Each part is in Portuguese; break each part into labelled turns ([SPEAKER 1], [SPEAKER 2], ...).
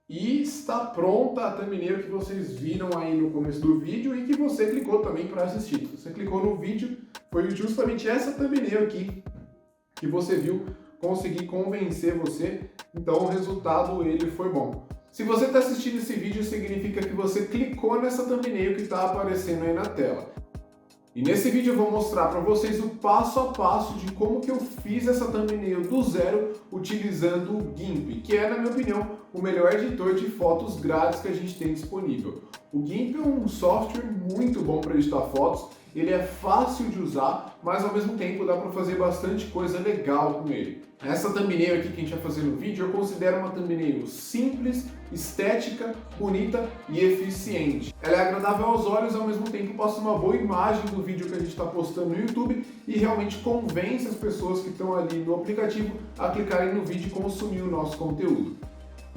[SPEAKER 1] E está pronta a thumbnail que vocês viram aí no começo do vídeo e que você clicou também para assistir. Você clicou no vídeo, foi justamente essa thumbnail aqui que você viu, consegui convencer você, então o resultado ele foi bom. Se você está assistindo esse vídeo, significa que você clicou nessa thumbnail que está aparecendo aí na tela. E nesse vídeo eu vou mostrar para vocês o passo a passo de como que eu fiz essa thumbnail do zero utilizando o GIMP, que é, na minha opinião, o melhor editor de fotos grátis que a gente tem disponível. O GIMP é um software muito bom para editar fotos, ele é fácil de usar, mas ao mesmo tempo dá para fazer bastante coisa legal com ele. Essa thumbnail aqui que a gente vai fazer no vídeo eu considero uma thumbnail simples, estética, bonita e eficiente. Ela é agradável aos olhos e ao mesmo tempo passa uma boa imagem do vídeo que a gente está postando no YouTube e realmente convence as pessoas que estão ali no aplicativo a clicarem no vídeo e consumir o nosso conteúdo.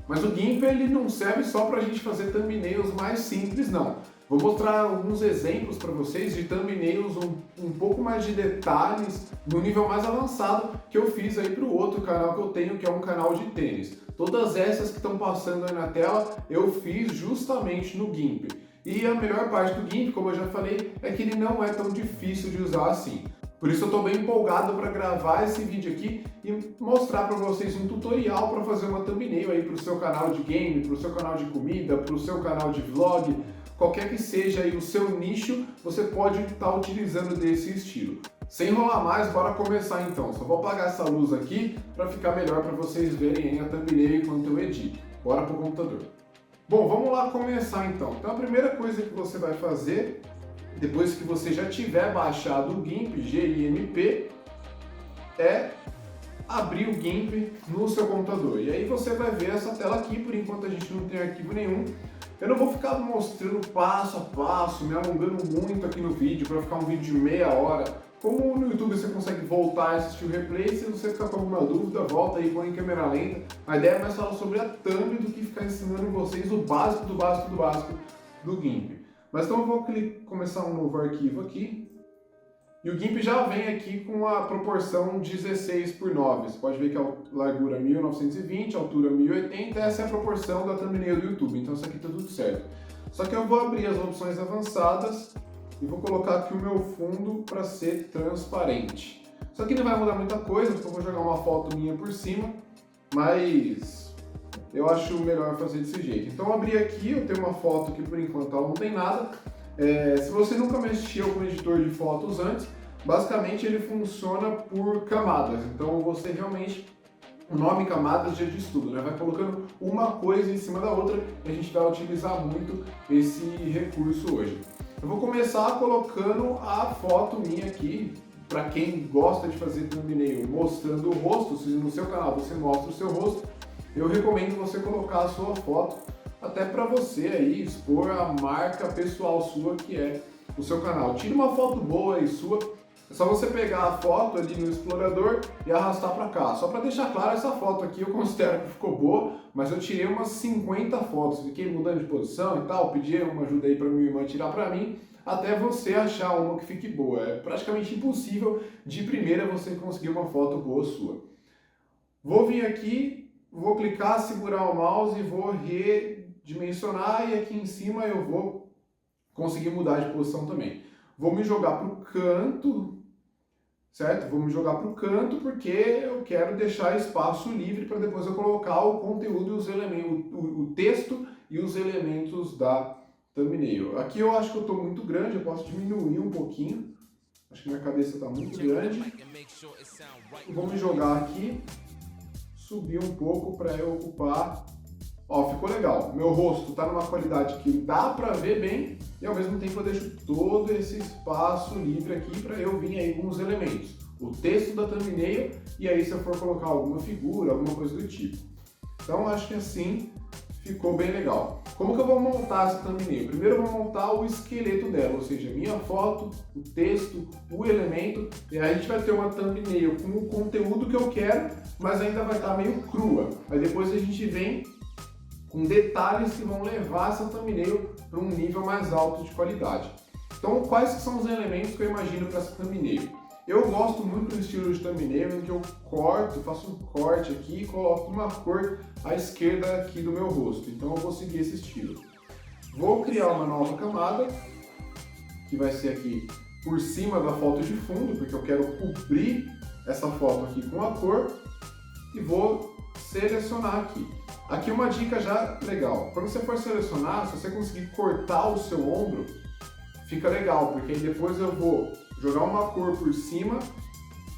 [SPEAKER 1] Mas o GIMP ele não serve só para a gente fazer thumbnails mais simples, não. Vou mostrar alguns exemplos para vocês de thumbnails um pouco mais de detalhes, no nível mais avançado que eu fiz aí para o outro canal que eu tenho, que é um canal de tênis. Todas essas que estão passando aí na tela, eu fiz justamente no GIMP. E a melhor parte do GIMP, como eu já falei, é que ele não é tão difícil de usar assim. Por isso eu estou bem empolgado para gravar esse vídeo aqui e mostrar para vocês um tutorial para fazer uma thumbnail aí para o seu canal de game, para o seu canal de comida, para o seu canal de vlog, qualquer que seja aí o seu nicho, você pode estar utilizando desse estilo. Sem enrolar mais, bora começar então. Só vou apagar essa luz aqui para ficar melhor para vocês verem a thumbnail enquanto eu edito. Bora pro computador. Bom, vamos lá começar então. Então a primeira coisa que você vai fazer, depois que você já tiver baixado o GIMP, GIMP, é abrir o GIMP no seu computador. E aí você vai ver essa tela aqui, por enquanto a gente não tem arquivo nenhum. Eu não vou ficar mostrando passo a passo, me alongando muito aqui no vídeo, para ficar um vídeo de meia hora. Como no YouTube você consegue voltar a assistir o replay, se você ficar com alguma dúvida, volta aí, põe em câmera lenta. A ideia é mais falar sobre a thumb do que ficar ensinando vocês o básico do básico do básico do GIMP. Mas então eu vou começar um novo arquivo aqui. E o GIMP já vem aqui com a proporção 16:9. Você pode ver que a largura 1920, a altura 1080, essa é a proporção da thumbnail do YouTube. Então isso aqui está tudo certo. Só que eu vou abrir as opções avançadas e vou colocar aqui o meu fundo para ser transparente. Isso aqui não vai mudar muita coisa, porque eu vou jogar uma foto minha por cima, mas eu acho melhor fazer desse jeito. Então eu abri aqui, eu tenho uma foto que por enquanto ela não tem nada. Se você nunca mexeu com editor de fotos antes, basicamente ele funciona por camadas. Então você realmente, o nome camadas já diz tudo, né? Vai colocando uma coisa em cima da outra e a gente vai utilizar muito esse recurso hoje. Eu vou começar colocando a foto minha aqui. Para quem gosta de fazer thumbnail mostrando o rosto, se no seu canal você mostra o seu rosto, eu recomendo você colocar a sua foto, até para você aí expor a marca pessoal sua que é o seu canal. Tire uma foto boa aí sua, é só você pegar a foto ali no explorador e arrastar para cá. Só para deixar claro, essa foto aqui eu considero que ficou boa, mas eu tirei umas 50 fotos, fiquei mudando de posição e tal, pedi uma ajuda aí para minha irmã tirar para mim, até você achar uma que fique boa. É praticamente impossível de primeira você conseguir uma foto boa sua. Vou vir aqui, vou clicar, segurar o mouse e vou redimensionar, e aqui em cima eu vou conseguir mudar de posição também. Vou me jogar para o canto, certo? Vou me jogar para o canto porque eu quero deixar espaço livre para depois eu colocar o conteúdo e os elementos, o texto e os elementos da thumbnail. Aqui eu acho que eu estou muito grande, eu posso diminuir um pouquinho. Acho que minha cabeça está muito grande. Vou me jogar aqui, subir um pouco para eu ocupar. Ó, ficou legal. Meu rosto está numa qualidade que dá para ver bem e ao mesmo tempo eu deixo todo esse espaço livre aqui para eu vir aí com os elementos. O texto da thumbnail e aí se eu for colocar alguma figura, alguma coisa do tipo. Então acho que assim ficou bem legal. Como que eu vou montar essa thumbnail? Primeiro eu vou montar o esqueleto dela, ou seja, minha foto, o texto, o elemento, e aí a gente vai ter uma thumbnail com o conteúdo que eu quero, mas ainda vai estar meio crua. Aí depois a gente vem com detalhes que vão levar essa thumbnail para um nível mais alto de qualidade. Então, quais são os elementos que eu imagino para essa thumbnail? Eu gosto muito do estilo de thumbnail em que eu corto, faço um corte aqui e coloco uma cor à esquerda aqui do meu rosto. Então eu vou seguir esse estilo. Vou criar uma nova camada, que vai ser aqui por cima da foto de fundo, porque eu quero cobrir essa foto aqui com a cor, e vou selecionar aqui. Aqui uma dica já legal, quando você for selecionar, se você conseguir cortar o seu ombro, fica legal, porque aí depois eu vou jogar uma cor por cima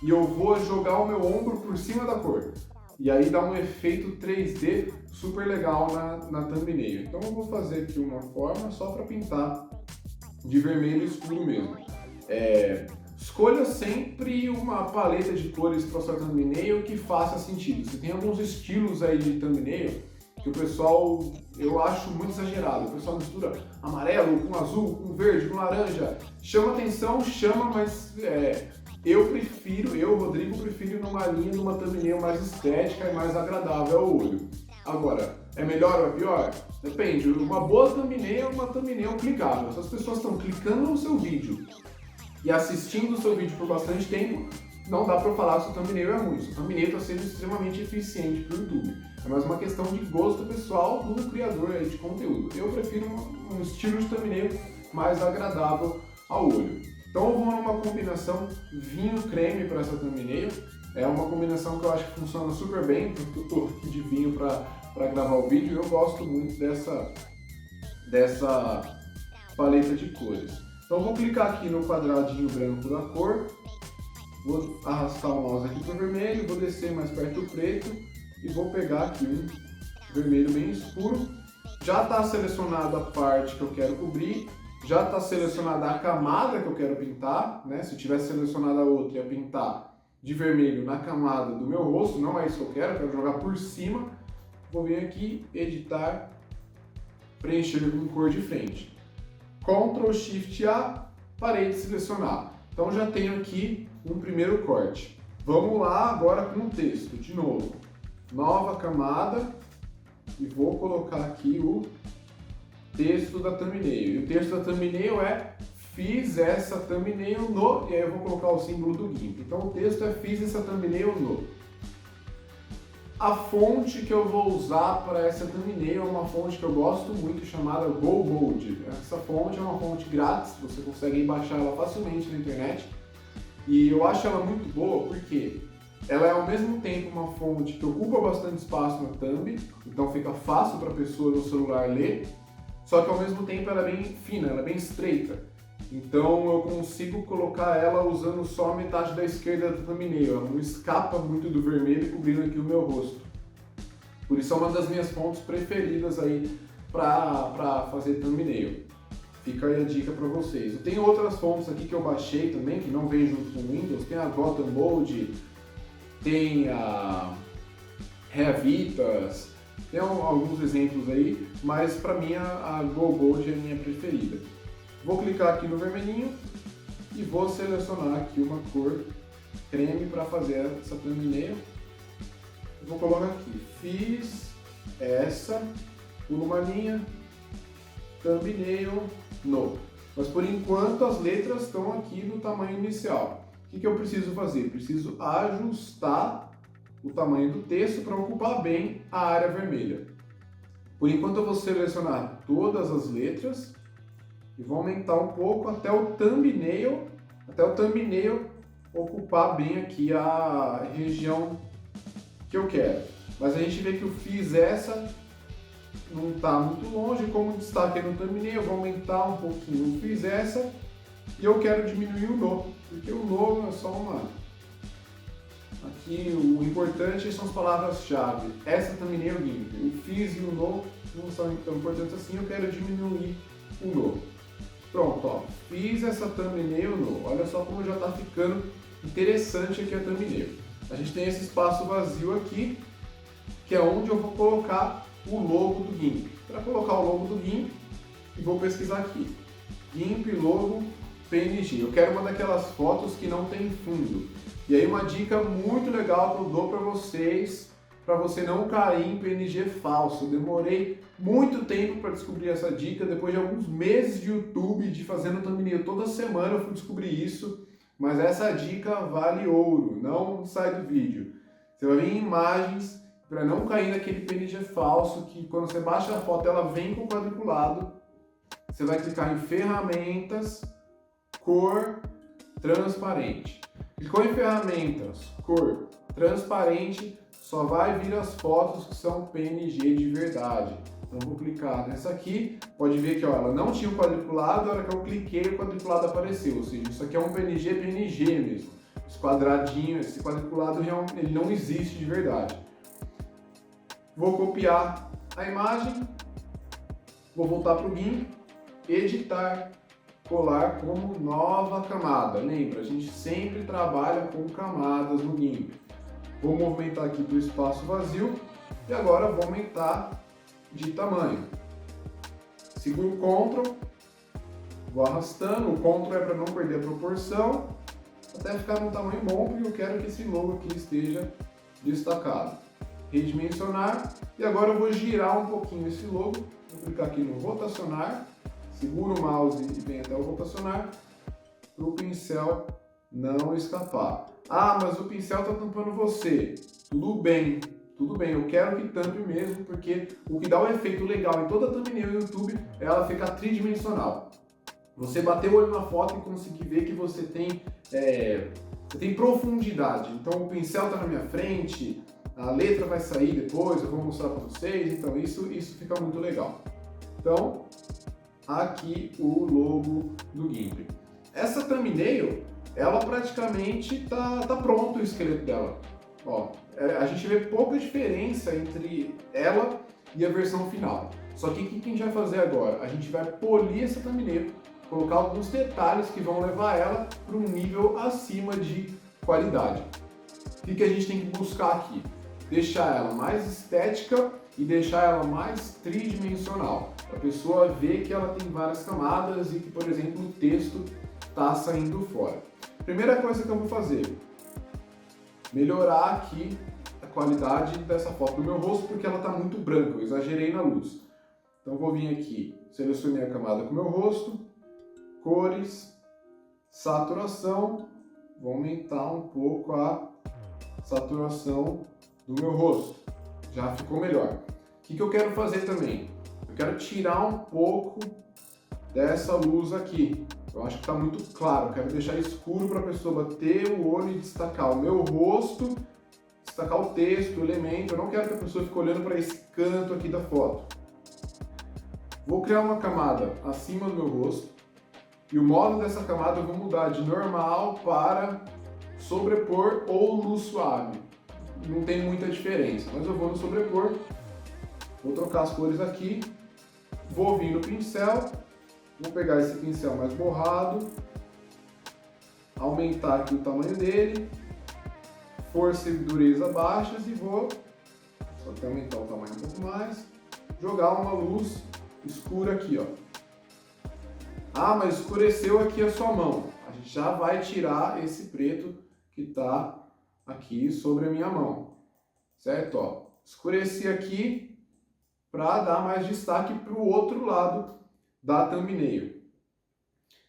[SPEAKER 1] e eu vou jogar o meu ombro por cima da cor. E aí dá um efeito 3D super legal na thumbnail. Então eu vou fazer aqui uma forma só para pintar de vermelho escuro mesmo. Escolha sempre uma paleta de cores para sua thumbnail que faça sentido. Você tem alguns estilos aí de thumbnail que o pessoal, eu acho muito exagerado. O pessoal mistura amarelo com azul, com verde, com laranja. Chama atenção, mas eu, Rodrigo, prefiro numa linha de uma thumbnail mais estética e mais agradável ao olho. Agora, é melhor ou é pior? Depende. Uma boa thumbnail é uma thumbnail clicável. Se as pessoas estão clicando no seu vídeo e assistindo o seu vídeo por bastante tempo, não dá para falar que o thumbnail é ruim. O thumbnail está sendo extremamente eficiente para o YouTube. É mais uma questão de gosto pessoal do criador aí de conteúdo. Eu prefiro um estilo de thumbnail mais agradável ao olho. Então eu vou numa combinação vinho-creme para essa thumbnail. É uma combinação que eu acho que funciona super bem, porque eu estou aqui de vinho para gravar o vídeo e eu gosto muito dessa paleta de cores. Então eu vou clicar aqui no quadradinho branco da cor, vou arrastar o mouse aqui para o vermelho, vou descer mais perto do preto e vou pegar aqui um vermelho bem escuro. Já está selecionada a parte que eu quero cobrir, já está selecionada a camada que eu quero pintar, né? Se eu tivesse selecionado a outra, ia pintar de vermelho na camada do meu rosto, não é isso que eu quero jogar por cima. Vou vir aqui, editar, preencher com cor de frente. Ctrl Shift A, parei de selecionar. Então já tenho aqui um primeiro corte. Vamos lá agora com o texto, de novo. Nova camada e vou colocar aqui o texto da thumbnail. E o texto da thumbnail é fiz essa thumbnail no, e aí eu vou colocar o símbolo do GIMP. Então o texto é fiz essa thumbnail no. A fonte que eu vou usar para essa thumbnail é uma fonte que eu gosto muito, chamada GoBold. Essa fonte é uma fonte grátis, você consegue baixar ela facilmente na internet. E eu acho ela muito boa porque ela é ao mesmo tempo uma fonte que ocupa bastante espaço na thumb, então fica fácil para a pessoa no celular ler, só que ao mesmo tempo ela é bem fina, ela é bem estreita. Então eu consigo colocar ela usando só a metade da esquerda da thumbnail, ela não escapa muito do vermelho cobrindo aqui o meu rosto. Por isso é uma das minhas fontes preferidas aí para fazer thumbnail. Fica aí a dica para vocês. Eu tenho outras fontes aqui que eu baixei também, que não vem junto com o Windows, tem a Gotham Bold, tem a Reavitas, tem alguns exemplos aí, mas para mim a GoBold é a minha preferida. Vou clicar aqui no vermelhinho e vou selecionar aqui uma cor creme para fazer essa thumbnail. Vou colocar aqui, fiz essa, pulo uma linha, thumbnail no. Mas por enquanto as letras estão aqui no tamanho inicial. O que eu preciso fazer? Preciso ajustar o tamanho do texto para ocupar bem a área vermelha. Por enquanto eu vou selecionar todas as letras e vou aumentar um pouco até o thumbnail ocupar bem aqui a região que eu quero. Mas a gente vê que eu fiz essa, não está muito longe, como destaque no thumbnail, eu vou aumentar um pouquinho o fiz essa e eu quero diminuir o no, porque o no é só uma... Aqui o importante são as palavras-chave. Essa thumbnail é GIMP. O fiz e o no não são tão importantes assim, eu quero diminuir o no. Pronto, ó, fiz essa thumbnail no. Olha só como já está ficando interessante aqui a thumbnail. A gente tem esse espaço vazio aqui, que é onde eu vou colocar o logo do GIMP. Para colocar o logo do GIMP, vou pesquisar aqui. GIMP logo PNG. Eu quero uma daquelas fotos que não tem fundo. E aí uma dica muito legal que eu dou para vocês, para você não cair em PNG falso. Eu demorei muito tempo para descobrir essa dica, depois de alguns meses de YouTube, de fazendo thumbnail toda semana eu fui descobrir isso. mas essa dica vale ouro, não sai do vídeo. Você vai vir em imagens para não cair naquele PNG falso que quando você baixa a foto ela vem com quadriculado. Você vai clicar em ferramentas, cor, transparente. Clicou em ferramentas, cor, transparente, só vai vir as fotos que são PNG de verdade. Então vou clicar nessa aqui, pode ver que ó, ela não tinha o quadriculado, na hora que eu cliquei o quadriculado apareceu, ou seja, isso aqui é um PNG mesmo. Esse quadradinho, esse quadriculado, ele não existe de verdade. Vou copiar a imagem, vou voltar para o GIMP, editar, colar como nova camada. Lembra, a gente sempre trabalha com camadas no GIMP. Vou movimentar aqui para o espaço vazio e agora vou aumentar de tamanho. Seguro o Ctrl, vou arrastando, o Ctrl é para não perder a proporção, até ficar num tamanho bom, porque eu quero que esse logo aqui esteja destacado. Redimensionar, e agora eu vou girar um pouquinho esse logo, vou clicar aqui no rotacionar, seguro o mouse e vem até o rotacionar, para o pincel não escapar. Ah, mas o pincel está tampando você. Tudo bem, eu quero que tampe mesmo, porque o que dá o efeito legal em toda a thumbnail do YouTube é ela ficar tridimensional. Você bater o olho na foto e conseguir ver que você tem profundidade. Então o pincel está na minha frente, a letra vai sair depois, eu vou mostrar para vocês, então isso fica muito legal. Então, aqui o logo do GIMP. Essa thumbnail, ela praticamente tá pronto o esqueleto dela. Ó, a gente vê pouca diferença entre ela e a versão final. Só que o que a gente vai fazer agora? A gente vai polir essa thumbnail, colocar alguns detalhes que vão levar ela para um nível acima de qualidade. O que a gente tem que buscar aqui? Deixar ela mais estética e deixar ela mais tridimensional. Para a pessoa ver que ela tem várias camadas e que, por exemplo, o texto está saindo fora. Primeira coisa que eu vou fazer, melhorar aqui a qualidade dessa foto do meu rosto, porque ela está muito branca, eu exagerei na luz. Então vou vir aqui, selecionei a camada com o meu rosto, cores, saturação, vou aumentar um pouco a saturação do meu rosto, já ficou melhor. O que eu quero fazer também? Eu quero tirar um pouco dessa luz aqui. Eu acho que está muito claro, eu quero deixar escuro para a pessoa bater o olho e destacar o meu rosto, destacar o texto, o elemento. Eu não quero que a pessoa fique olhando para esse canto aqui da foto. Vou criar uma camada acima do meu rosto e o modo dessa camada eu vou mudar de normal para sobrepor ou luz suave. Não tem muita diferença, mas eu vou no sobrepor, vou trocar as cores aqui, vou vir no pincel. Vou pegar esse pincel mais borrado, aumentar aqui o tamanho dele, força e dureza baixas e vou, só que aumentar o tamanho um pouco mais, jogar uma luz escura aqui, ó. Ah, mas escureceu aqui a sua mão. A gente já vai tirar esse preto que está aqui sobre a minha mão, certo? Ó, escureci aqui para dar mais destaque para o outro lado da thumbnail. O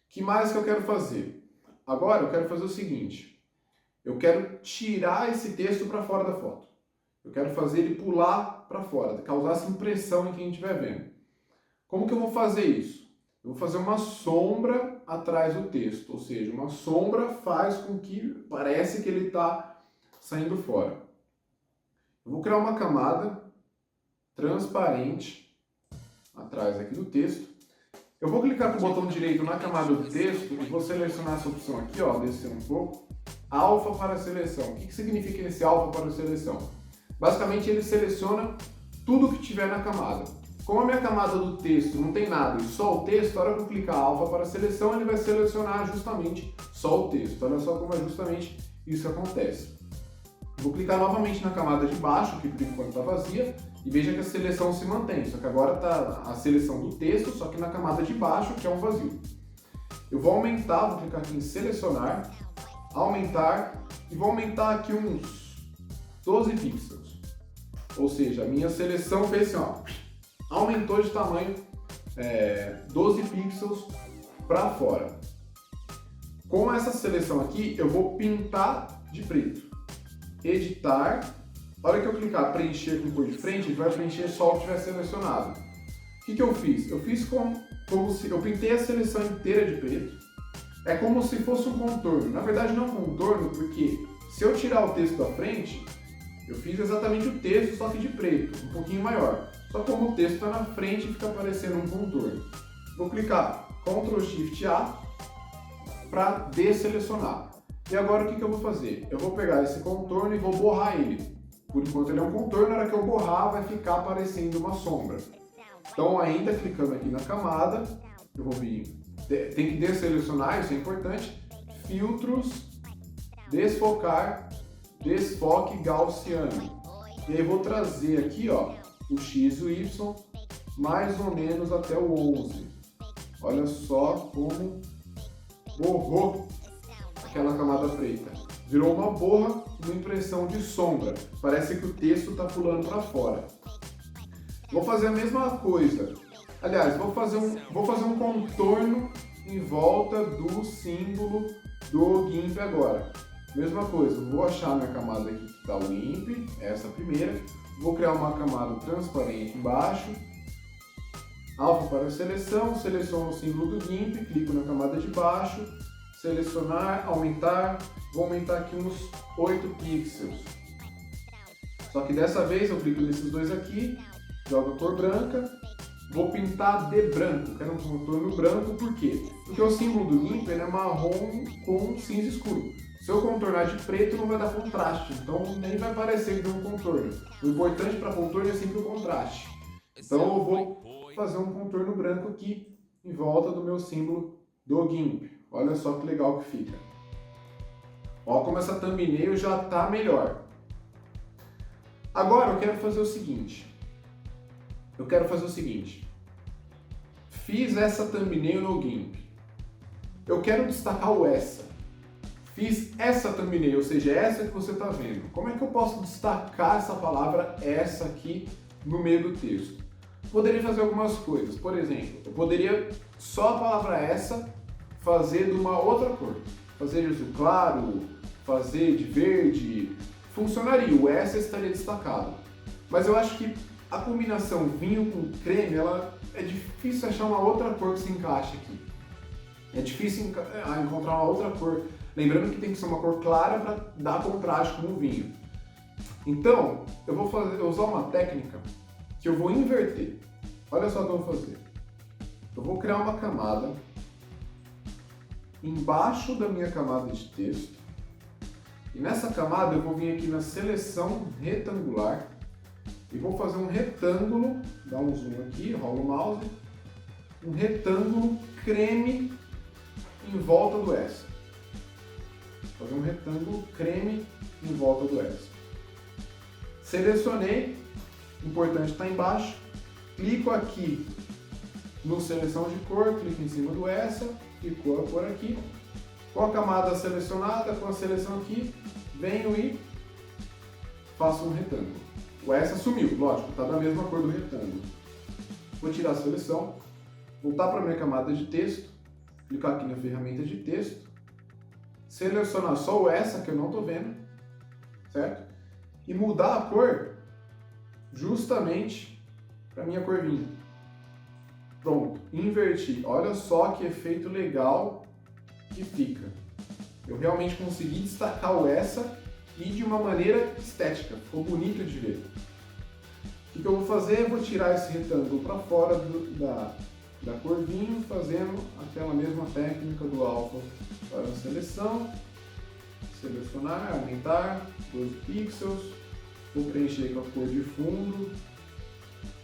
[SPEAKER 1] que mais que eu quero fazer? Agora eu quero fazer o seguinte, eu quero tirar esse texto para fora da foto. Eu quero fazer ele pular para fora, causar essa impressão em quem estiver vendo. Como que eu vou fazer isso? Eu vou fazer uma sombra atrás do texto, ou seja, uma sombra faz com que parece que ele está saindo fora. Eu vou criar uma camada transparente atrás aqui do texto. Eu vou clicar com o botão direito na camada do texto e vou selecionar essa opção aqui, ó, descer um pouco, alfa para seleção. O que significa esse alfa para seleção? Basicamente ele seleciona tudo que tiver na camada. Como a minha camada do texto não tem nada e só o texto, na hora que eu clicar alfa para seleção, ele vai selecionar justamente só o texto. Olha só como é justamente isso que acontece. Vou clicar novamente na camada de baixo, que por enquanto está vazia, e veja que a seleção se mantém, só que agora está a seleção do texto, só que na camada de baixo, que é um vazio. Eu vou aumentar, vou clicar aqui em selecionar, aumentar, e vou aumentar aqui uns 12 pixels. Ou seja, a minha seleção fez assim, ó, aumentou de tamanho 12 pixels para fora. Com essa seleção aqui, eu vou pintar de preto. Editar. A hora que eu clicar preencher com cor de frente, ele vai preencher só o que tiver selecionado. O que eu fiz? Eu fiz como se eu pintei a seleção inteira de preto. É como se fosse um contorno. Na verdade não é um contorno, porque se eu tirar o texto da frente, eu fiz exatamente o texto, só que de preto, um pouquinho maior. Só que como o texto está na frente, fica parecendo um contorno. Vou clicar Ctrl Shift A para desselecionar. E agora o que eu vou fazer? Eu vou pegar esse contorno e vou borrar ele. Por enquanto ele é um contorno, na hora que eu borrar vai ficar aparecendo uma sombra. Então ainda clicando aqui na camada, eu vou vir, tem que desselecionar, isso é importante, filtros, desfocar, desfoque gaussiano. E aí vou trazer aqui ó, o X e o Y mais ou menos até o 11. Olha só como borrou aquela camada preta. Virou uma borra, uma impressão de sombra. Parece que o texto está pulando para fora. Vou fazer a mesma coisa. Aliás, vou fazer um contorno em volta do símbolo do GIMP agora. Mesma coisa, vou achar minha camada aqui que está o GIMP, essa primeira. Vou criar uma camada transparente embaixo. Alfa para seleção, seleciono o símbolo do GIMP, clico na camada de baixo, selecionar, aumentar, vou aumentar aqui uns 8 pixels. Só que dessa vez eu clico nesses dois aqui, jogo a cor branca, vou pintar de branco, quero um contorno branco, por quê? Porque o símbolo do GIMP é marrom com cinza escuro. Se eu contornar de preto não vai dar contraste, então nem vai parecer de um contorno. O importante para contorno é sempre o contraste. Então eu vou fazer um contorno branco aqui em volta do meu símbolo do GIMP. Olha só que legal que fica. Olha como essa thumbnail já está melhor. Agora eu quero fazer o seguinte. Fiz essa thumbnail no GIMP. Eu quero destacar o essa. Fiz essa thumbnail, ou seja, essa que você está vendo. Como é que eu posso destacar essa palavra essa aqui no meio do texto? Poderia fazer algumas coisas. Por exemplo, eu poderia só a palavra essa fazer de uma outra cor. Fazer de azul claro, fazer de verde. Funcionaria, o essa estaria destacado. Mas eu acho que a combinação vinho com creme, ela é difícil achar uma outra cor que se encaixe aqui. É difícil encontrar uma outra cor. Lembrando que tem que ser uma cor clara para dar contraste com o vinho. Então, eu vou usar uma técnica que eu vou inverter. Olha só o que eu vou fazer. Eu vou criar uma camada embaixo da minha camada de texto. E nessa camada eu vou vir aqui na seleção retangular e vou fazer um retângulo, dá um zoom aqui, rola o mouse, um retângulo creme em volta do S. Fazer um retângulo creme em volta do S. Selecionei, importante está embaixo, clico aqui no seleção de cor, clico em cima do essa, ficou a cor aqui. Com a camada selecionada, com a seleção aqui, venho e faço um retângulo. O essa sumiu, lógico, está da mesma cor do retângulo. Vou tirar a seleção, voltar para a minha camada de texto, clicar aqui na ferramenta de texto, selecionar só o essa que eu não estou vendo, certo? E mudar a cor justamente para a minha cor vinho. Pronto, inverti. Olha só que efeito legal que fica. Eu realmente consegui destacar o essa e de uma maneira estética, ficou bonito de ver. O que eu vou fazer? Eu vou tirar esse retângulo para fora da cor vinho, fazendo aquela mesma técnica do alfa para a seleção, selecionar, aumentar, 12 pixels, vou preencher com a cor de fundo,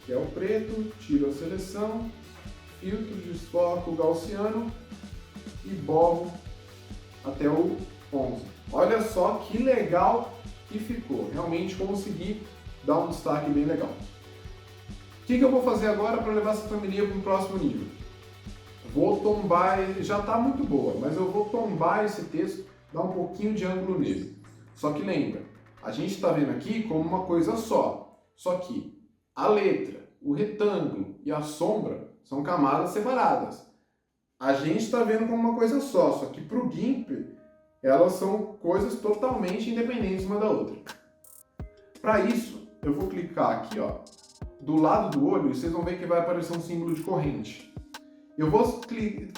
[SPEAKER 1] que é o preto, tiro a seleção, filtro, desfoco gaussiano e borro até o 11. Olha só que legal que ficou, realmente consegui dar um destaque bem legal. O que eu vou fazer agora para levar essa thumbnail para um próximo nível? Vou tombar, já está muito boa, mas eu vou tombar esse texto, dar um pouquinho de ângulo nele. Só que lembra, a gente está vendo aqui como uma coisa só que a letra, o retângulo e a sombra são camadas separadas. a gente está vendo como uma coisa só que para o GIMP elas são coisas totalmente independentes uma da outra. Para isso, eu vou clicar aqui, ó, do lado do olho, e vocês vão ver que vai aparecer um símbolo de corrente. Eu vou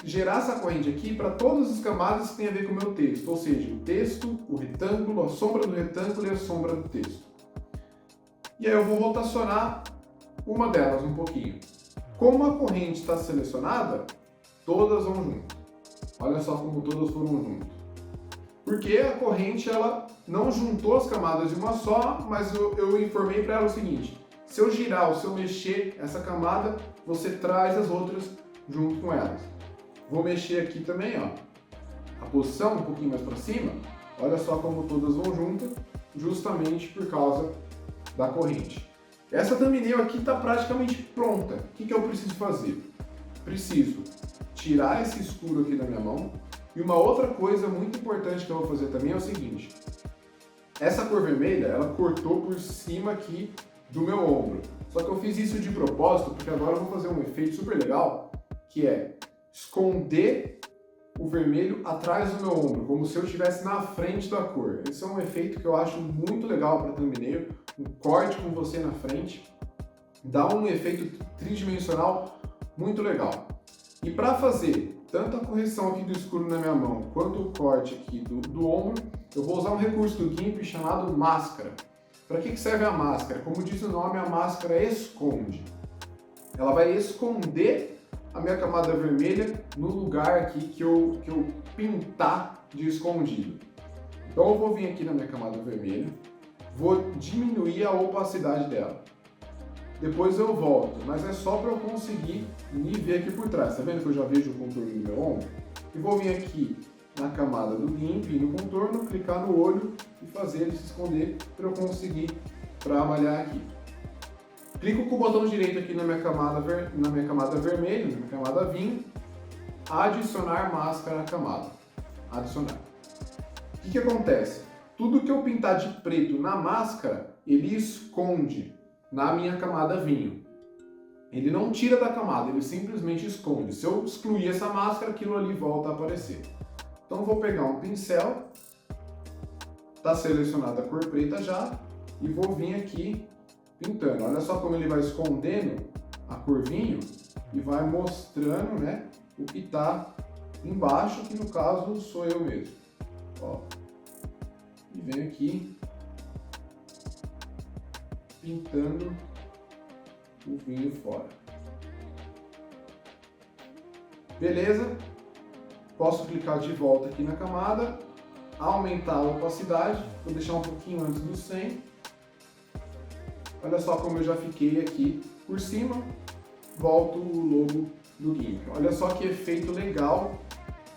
[SPEAKER 1] gerar essa corrente aqui para todas as camadas que tem a ver com o meu texto, ou seja, o texto, o retângulo, a sombra do retângulo e a sombra do texto. E aí eu vou rotacionar uma delas um pouquinho. Como a corrente está selecionada, todas vão junto. Olha só como todas foram junto. Porque a corrente ela não juntou as camadas de uma só, mas eu informei para ela o seguinte: se eu girar ou se eu mexer essa camada, você traz as outras junto com elas. Vou mexer aqui também, ó, a posição um pouquinho mais para cima. Olha só como todas vão juntas, justamente por causa da corrente. Essa thumbnail aqui está praticamente pronta. O que eu preciso fazer? Preciso tirar esse escuro aqui da minha mão. E uma outra coisa muito importante que eu vou fazer também é o seguinte: essa cor vermelha, ela cortou por cima aqui do meu ombro. Só que eu fiz isso de propósito, porque agora eu vou fazer um efeito super legal, que é esconder o vermelho atrás do meu ombro, como se eu estivesse na frente da cor. Esse é um efeito que eu acho muito legal para thumbnail, um corte com você na frente, dá um efeito tridimensional muito legal. E para fazer tanto a correção aqui do escuro na minha mão, quanto o corte aqui do ombro, eu vou usar um recurso do GIMP chamado máscara. Para que serve a máscara? Como diz o nome, a máscara esconde. Ela vai esconder a minha camada vermelha no lugar aqui que eu pintar de escondido. Então eu vou vir aqui na minha camada vermelha, vou diminuir a opacidade dela. Depois eu volto, mas é só para eu conseguir me ver aqui por trás. Tá vendo que eu já vejo o contorno do meu ombro? E vou vir aqui na camada do GIMP, no contorno, clicar no olho e fazer ele se esconder para eu conseguir trabalhar aqui. Clico com o botão direito aqui na minha camada vermelha, na minha camada vinho, adicionar máscara à camada. Adicionar. O que acontece? Tudo que eu pintar de preto na máscara, ele esconde na minha camada vinho. Ele não tira da camada, ele simplesmente esconde. Se eu excluir essa máscara, aquilo ali volta a aparecer. Então eu vou pegar um pincel, está selecionada a cor preta já, e vou vir aqui pintando. Olha só como ele vai escondendo a cor vinho e vai mostrando, né, o que está embaixo, que no caso sou eu mesmo. Ó. E venho aqui pintando o vinho fora. Beleza? Posso clicar de volta aqui na camada, aumentar a opacidade, vou deixar um pouquinho antes do 100. Olha só como eu já fiquei aqui por cima, volto o logo do GIMP. Olha só que efeito legal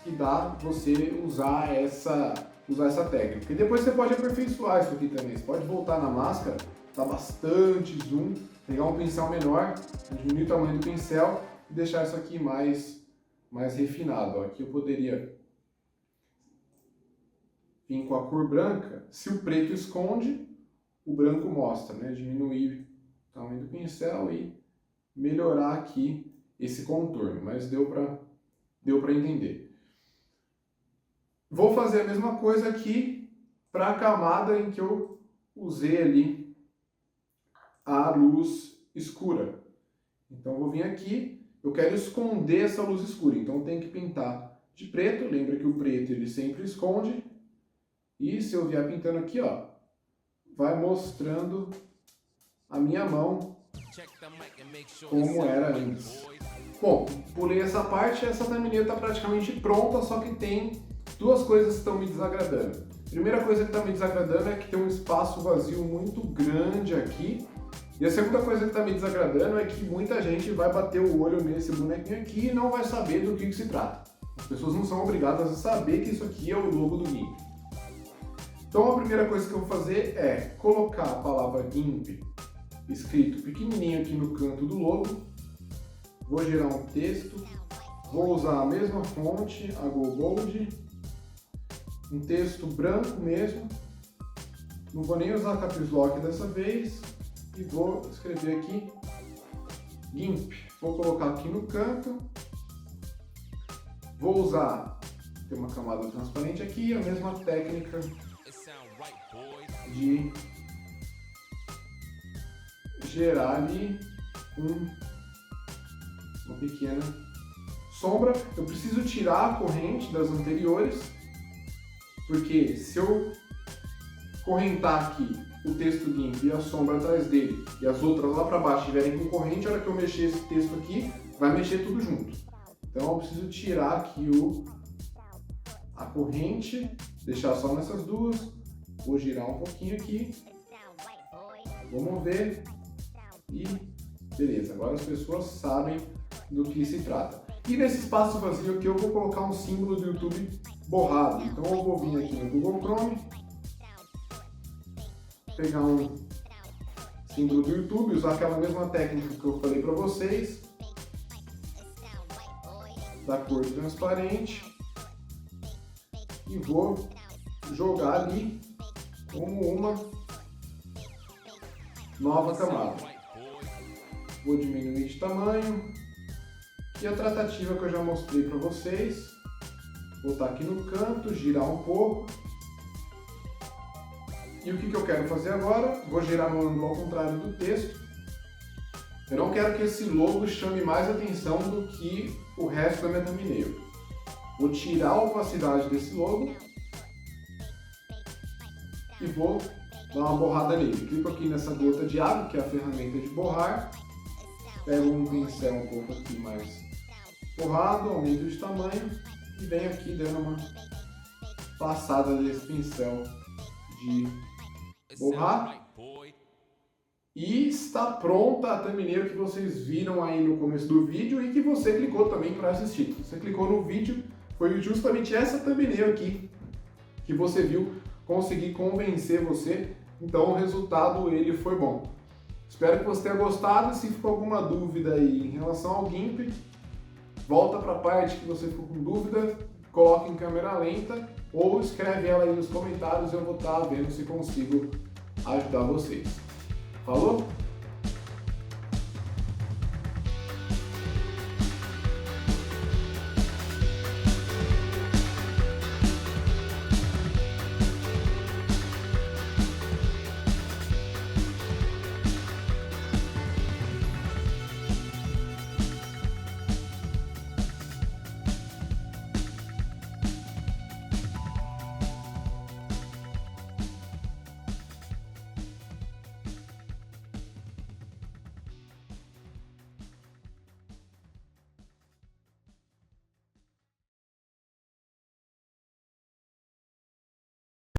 [SPEAKER 1] que dá você usar essa técnica. E depois você pode aperfeiçoar isso aqui também. Você pode voltar na máscara, dar bastante zoom, pegar um pincel menor, diminuir o tamanho do pincel e deixar isso aqui mais refinado. Ó, aqui eu poderia vir com a cor branca. Se o preto esconde, o branco mostra, né? Diminuir o tamanho do pincel e melhorar aqui esse contorno, mas deu para entender. Vou fazer a mesma coisa aqui para a camada em que eu usei ali a luz escura. Então vou vir aqui, eu quero esconder essa luz escura, então eu tenho que pintar de preto. Lembra que o preto ele sempre esconde. E se eu vier pintando aqui, ó, vai mostrando a minha mão como era antes. Bom, pulei essa parte, essa thumbnail está praticamente pronta, só que tem duas coisas que estão me desagradando. A primeira coisa que está me desagradando é que tem um espaço vazio muito grande aqui. E a segunda coisa que está me desagradando é que muita gente vai bater o olho nesse bonequinho aqui e não vai saber do que se trata. As pessoas não são obrigadas a saber que isso aqui é o logo do GIMP. Então a primeira coisa que eu vou fazer é colocar a palavra GIMP escrito pequenininho aqui no canto do logo. Vou gerar um texto, vou usar a mesma fonte, a GoBold, um texto branco mesmo, não vou nem usar caps lock dessa vez e vou escrever aqui GIMP. Vou colocar aqui no canto Vou usar, tem uma camada transparente aqui, a mesma técnica de gerar ali uma pequena sombra. Eu preciso tirar a corrente das anteriores, porque se eu correntar aqui o texto GIMP e a sombra atrás dele e as outras lá para baixo estiverem com corrente, a hora que eu mexer esse texto aqui, vai mexer tudo junto. Então eu preciso tirar aqui a corrente, deixar só nessas duas, vou girar um pouquinho aqui, vou mover e beleza, agora as pessoas sabem do que se trata. E nesse espaço vazio aqui eu vou colocar um símbolo do YouTube borrado. Então eu vou vir aqui no Google Chrome, pegar um símbolo do YouTube, usar aquela mesma técnica que eu falei para vocês, da cor transparente, e vou jogar ali como uma nova camada. Vou diminuir de tamanho. E a tratativa que eu já mostrei para vocês, vou botar aqui no canto, girar um pouco. E o que eu quero fazer agora? Vou girar no ângulo ao contrário do texto. Eu não quero que esse logo chame mais atenção do que o resto da minha thumbnail. Vou tirar a opacidade desse logo e vou dar uma borrada nele. Clico aqui nessa gota de água, que é a ferramenta de borrar. Pego um pincel um pouco aqui mais borrado, aumento de tamanho e venho aqui dando uma passada desse pincel de borrar. E está pronta a thumbnail que vocês viram aí no começo do vídeo e que você clicou também para assistir. Você clicou no vídeo, foi justamente essa thumbnail aqui que você viu, consegui convencer você, então o resultado ele foi bom. Espero que você tenha gostado. Se ficou alguma dúvida aí em relação ao GIMP, volta para a parte que você ficou com dúvida, coloca em câmera lenta ou escreve ela aí nos comentários e eu vou estar vendo se consigo ajudar vocês. Falou?